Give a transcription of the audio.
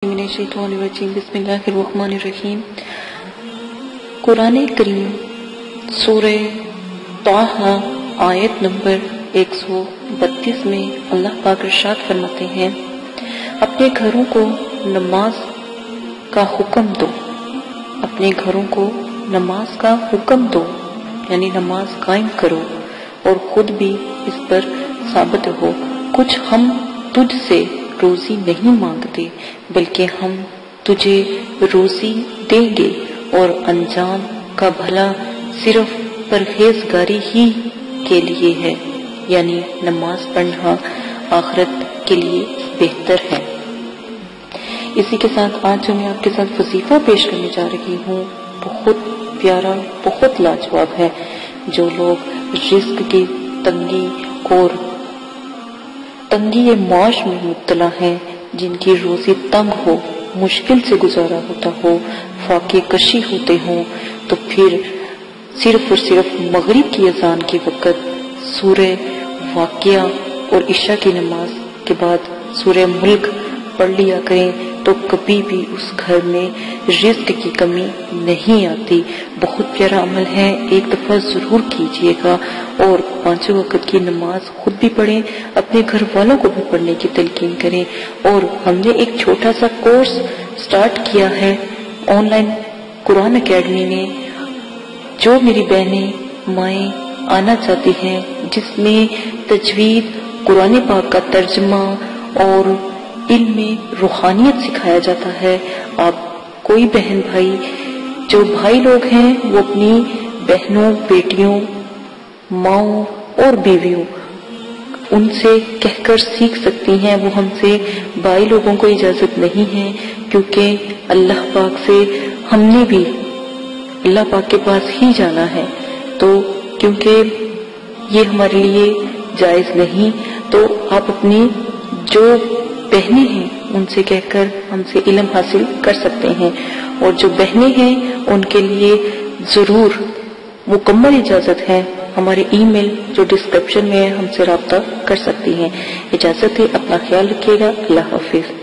بسم اللہ الرحمن الرحیم۔ قرآن کریم سورہ طٰہٰ آیت نمبر 132 میں اللہ پاک ارشاد فرماتے ہیں، اپنے گھروں کو نماز کا حکم دو، اپنے گھروں کو نماز کا حکم دو، یعنی نماز قائم کرو اور خود بھی اس پر ثابت ہو۔ کچھ ہم تجھ سے روزی نہیں مانگتے بلکہ ہم تجھے روزی دیں گے، اور انجام کا بھلا صرف پرہیزگاری ہی کے لیے ہے، یعنی نماز پڑھنا آخرت کے لیے بہتر ہے۔ اسی کے ساتھ آج جو میں آپ کے ساتھ وظیفہ پیش کرنے جا رہی ہوں بہت پیارا، بہت لاجواب ہے۔ جو لوگ رزق کی تنگی اور تنگی معاش میں مبتلا ہیں، جن کی روزی تنگ ہو، مشکل سے گزارا ہوتا ہو، فاقے کشی ہوتے ہوں، تو پھر صرف اور صرف مغرب کی اذان کے وقت سورہ واقعہ اور عشاء کی نماز کے بعد سورہ ملک پڑھ لیا کریں تو کبھی بھی اس گھر میں رزق کی کمی نہیں آتی۔ بہت پیارا عمل ہے، ایک دفعہ ضرور کیجیے گا، اور 5 وقت کی نماز خود بھی پڑھیں، اپنے گھر والوں کو بھی پڑھنے کی تلقین کریں۔ اور ہم نے ایک چھوٹا سا کورس سٹارٹ کیا ہے آن لائن قرآن اکیڈمی میں، جو میری بہنیں مائیں آنا چاہتی ہیں، جس میں تجوید، قرآن پاک کا ترجمہ اور علم روحانیت سکھایا جاتا ہے۔ آپ کوئی بہن بھائی، جو بھائی لوگ ہیں، وہ اپنی بہنوں، بیٹیوں، ماؤں اور بیویوں ان سے کہہ کر سیکھ سکتی ہیں۔ وہ ہم سے بھائی لوگوں کو اجازت نہیں ہے، کیونکہ اللہ پاک سے ہم نے بھی اللہ پاک کے پاس ہی جانا ہے، تو کیونکہ یہ ہمارے لیے جائز نہیں، تو آپ اپنی جو بہنیں ہیں ان سے کہہ کر ہم سے علم حاصل کر سکتے ہیں، اور جو بہنیں ہیں ان کے لیے ضرور مکمل اجازت ہے۔ ہمارے ای میل جو ڈسکرپشن میں ہے، ہم سے رابطہ کر سکتی ہیں۔ اجازت ہے، اپنا خیال رکھیے گا۔ اللہ حافظ۔